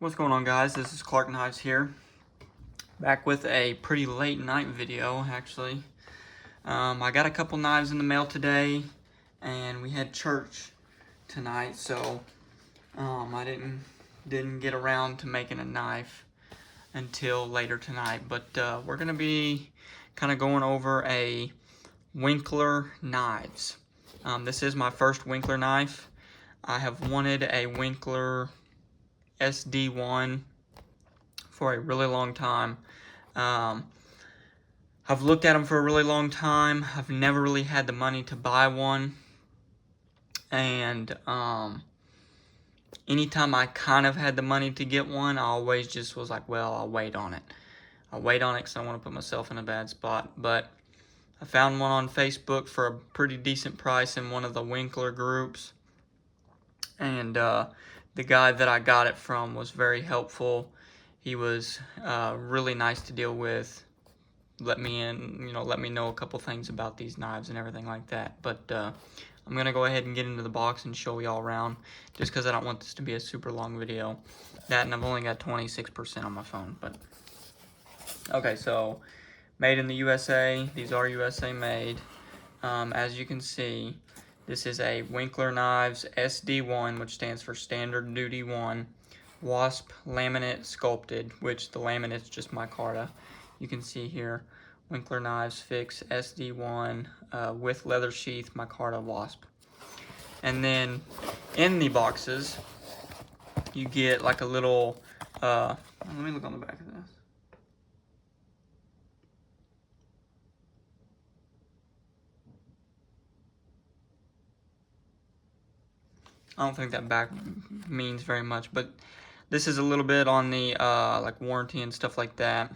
What's going on, guys? This is Clark Knives here, back with a pretty late night video actually. I got a couple knives in the mail today and we had church tonight, so I didn't get around to making a knife until later tonight, but we're gonna be kind of going over a Winkler knives. This is my first Winkler knife. I have wanted a Winkler SD1 for a really long time. I've looked at them for a really long time. I've never really had the money to buy one, and anytime I kind of had the money to get one, I always just was like, well, I'll wait on it. I'll wait on it because I want to put myself in a bad spot. But I found one on Facebook for a pretty decent price in one of the Winkler groups, and the guy that I got it from was very helpful. He was really nice to deal with. Let me know a couple things about these knives and everything like that. But I'm gonna go ahead and get into the box and show y'all around, just because I don't want this to be a super long video. That, and I've only got 26% on my phone. But okay, so made in the USA. These are USA made. As you can see, this is a Winkler Knives SD1, which stands for Standard Duty 1, wasp laminate sculpted, which the laminate's just micarta. You can see here, Winkler Knives Fix SD1 with leather sheath micarta wasp. And then in the boxes, you get like a little, let me look on the back of this. I don't think that back means very much, but this is a little bit on the like warranty and stuff like that.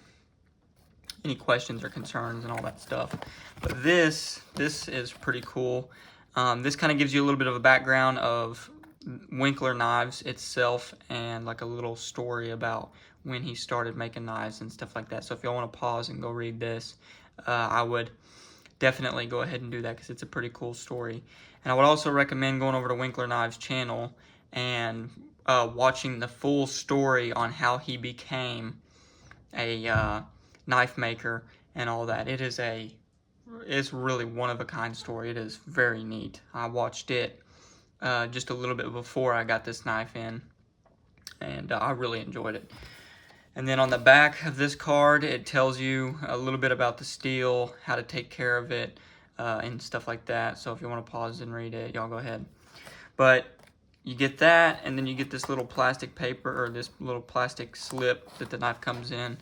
Any questions or concerns and all that stuff. But this is pretty cool. This kind of gives you a little bit of a background of Winkler Knives itself and like a little story about when he started making knives and stuff like that. So if y'all want to pause and go read this, I would definitely go ahead and do that because it's a pretty cool story. And I would also recommend going over to Winkler Knives channel and watching the full story on how he became a knife maker and all that. It's really one of a kind story. It is very neat. I watched it just a little bit before I got this knife in, and I really enjoyed it. And then on the back of this card, it tells you a little bit about the steel, how to take care of it, and stuff like that. So if you want to pause and read it, y'all go ahead. But you get that, and then you get this little plastic paper, or this little plastic slip that the knife comes in,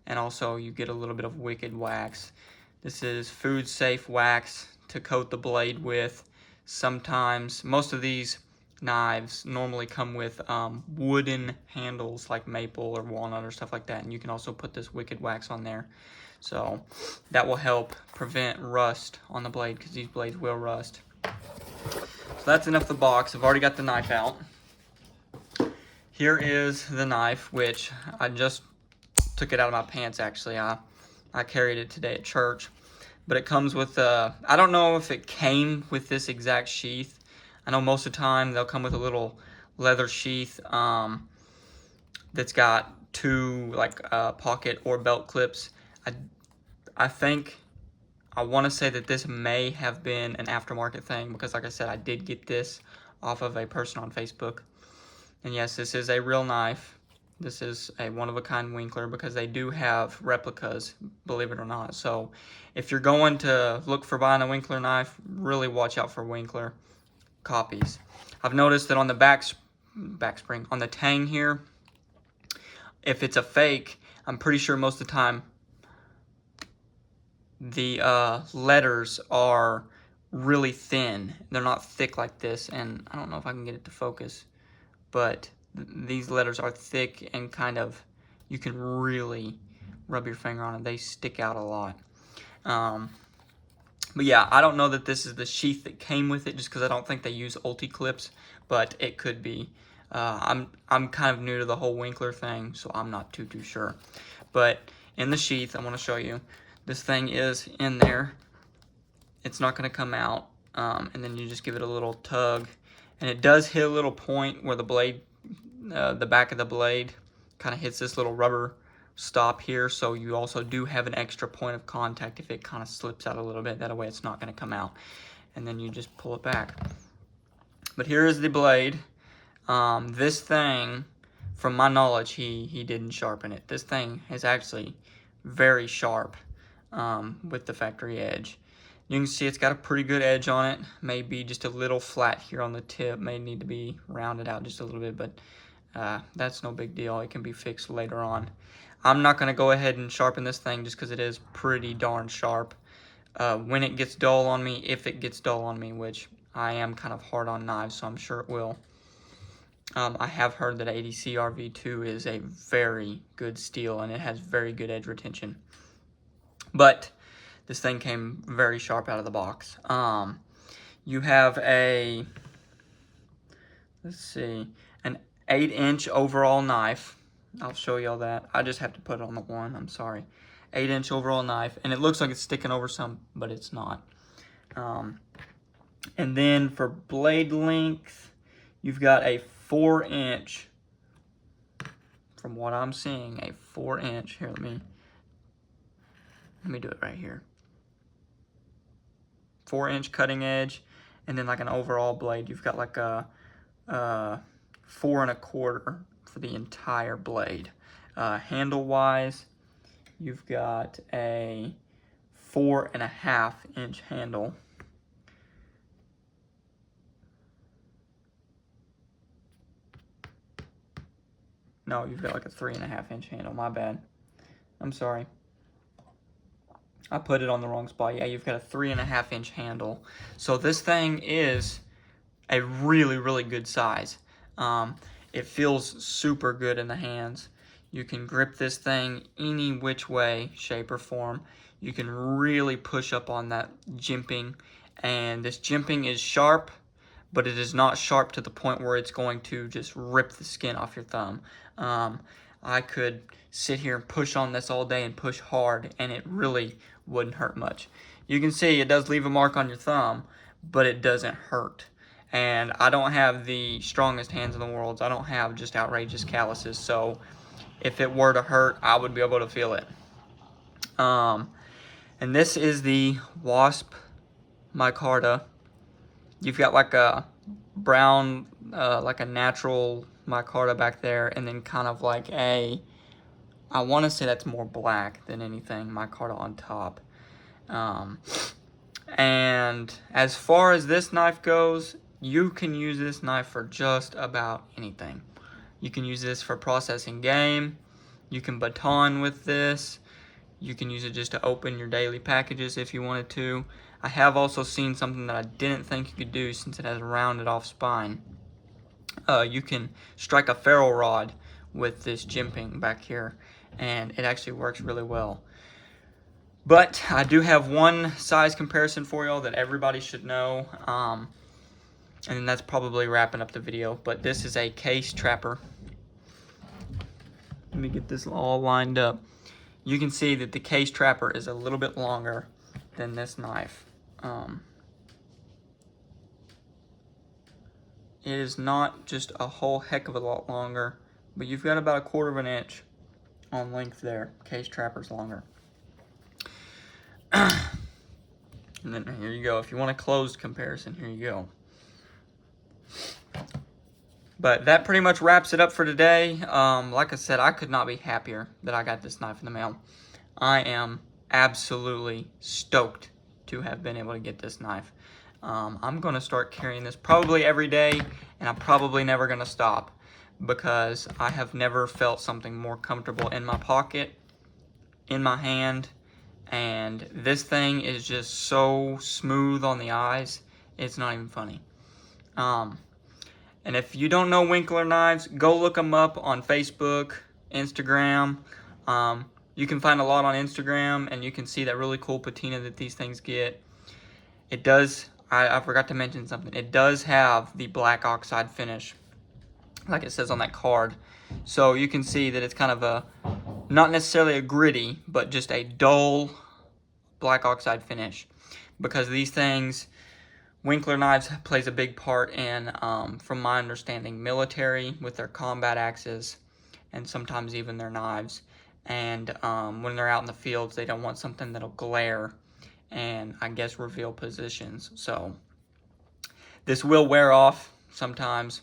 and also you get a little bit of wicked wax. This is food safe wax to coat the blade with. Sometimes, most of these knives normally come with wooden handles like maple or walnut or stuff like that, and you can also put this wicked wax on there. So that will help prevent rust on the blade, because these blades will rust. So that's enough of the box. I've already got the knife out. Here is the knife, which I just took it out of my pants actually. I carried it today at church. But it comes with, I don't know if it came with this exact sheath. I know most of the time they'll come with a little leather sheath that's got two like pocket or belt clips. I think, I want to say that this may have been an aftermarket thing, because like I said, I did get this off of a person on Facebook. And yes, this is a real knife. This is a one-of-a-kind Winkler, because they do have replicas, believe it or not. So if you're going to look for buying a Winkler knife, really watch out for Winkler copies. I've noticed that on the back spring, on the tang here, if it's a fake, I'm pretty sure most of the time the letters are really thin. They're not thick like this, and I don't know if I can get it to focus, but these letters are thick and kind of, you can really rub your finger on it. They stick out a lot. But yeah, I don't know that this is the sheath that came with it, just because I don't think they use ulti clips, but it could be. I'm kind of new to the whole Winkler thing, so I'm not too sure. But in the sheath, I want to show you, this thing is in there. It's not going to come out, and then you just give it a little tug, and it does hit a little point where the blade, the back of the blade kind of hits this little rubber stop here, so you also do have an extra point of contact if it kind of slips out a little bit. That way it's not going to come out. And then you just pull it back. But here is the blade. This thing, from my knowledge, he didn't sharpen it. This thing is actually very sharp with the factory edge. You can see it's got a pretty good edge on it. Maybe just a little flat here on the tip. May need to be rounded out just a little bit, but that's no big deal. It can be fixed later on. I'm not going to go ahead and sharpen this thing just because it is pretty darn sharp. When it gets dull on me, if it gets dull on me, which I am kind of hard on knives, so I'm sure it will. I have heard that ADC RV2 is a very good steel, and it has very good edge retention. But this thing came very sharp out of the box. You have a, let's see, an 8-inch overall knife. I'll show y'all that. I just have to put it on the one, I'm sorry. 8-inch overall knife, and it looks like it's sticking over some, but it's not. And then for blade length, you've got a 4-inch, from what I'm seeing, a 4-inch. Here, let me do it right here. 4-inch cutting edge, and then like an overall blade, you've got like a 4 1/4 for the entire blade. Handle wise, you've got a 4 1/2-inch handle. No, you've got like a 3 1/2-inch handle. My bad. I'm sorry. I put it on the wrong spot. Yeah, you've got a 3 1/2-inch handle. So this thing is a really, really good size. It feels super good in the hands. You can grip this thing any which way, shape, or form. You can really push up on that jimping. And this jimping is sharp, but it is not sharp to the point where it's going to just rip the skin off your thumb. I could sit here and push on this all day and push hard, and it really wouldn't hurt much. You can see it does leave a mark on your thumb, but it doesn't hurt. And I don't have the strongest hands in the world. So I don't have just outrageous calluses, so if it were to hurt, I would be able to feel it. And this is the wasp micarta. You've got like a brown, like a natural micarta back there, and then kind of like a, I want to say that's more black than anything, micarta on top. And as far as this knife goes, you can use this knife for just about anything. You can use this for processing game. You can baton with this. You can use it just to open your daily packages if you wanted to. I have also seen something that I didn't think you could do since it has a rounded off spine. You can strike a ferrule rod with this jimping back here, and it actually works really well. But I do have one size comparison for y'all that everybody should know, and that's probably wrapping up the video. But this is a case trapper. Let me get this all lined up. You can see that the case trapper is a little bit longer than this knife. It is not just a whole heck of a lot longer, but you've got about 1/4 inch on length there. Case trapper's longer. And then here you go. If you want a closed comparison, here you go. But that pretty much wraps it up for today. Like I said, I could not be happier that I got this knife in the mail. I am absolutely stoked to have been able to get this knife. I'm going to start carrying this probably every day, and I'm probably never going to stop because I have never felt something more comfortable in my pocket, in my hand, and this thing is just so smooth on the eyes, it's not even funny. And if you don't know Winkler knives, go look them up on Facebook, Instagram. You can find a lot on Instagram, and you can see that really cool patina that these things get. It does, I forgot to mention something, it does have the black oxide finish, like it says on that card. So you can see that it's kind of a, not necessarily a gritty, but just a dull black oxide finish. Because these things, Winkler knives plays a big part in, from my understanding, military with their combat axes and sometimes even their knives. And when they're out in the fields, they don't want something that'll glare and I guess reveal positions. So this will wear off sometimes,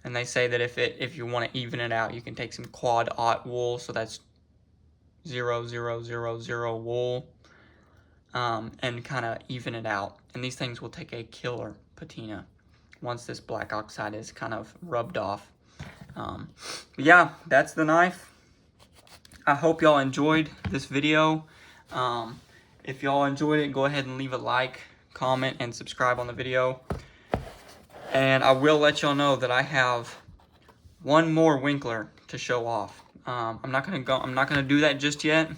and they say that if you want to even it out, you can take some quad aught wool, so that's 0,000 wool, and kind of even it out. And these things will take a killer patina once this black oxide is kind of rubbed off. But yeah, that's the knife. I hope y'all enjoyed this video. If y'all enjoyed it, go ahead and leave a like, comment, and subscribe on the video. And I will let y'all know that I have one more Winkler to show off. I'm not gonna do that just yet,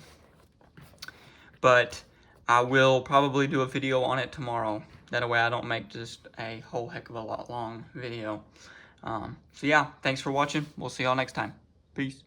but I will probably do a video on it tomorrow. That way I don't make just a whole heck of a lot long video. So yeah, thanks for watching. We'll see y'all next time. Peace.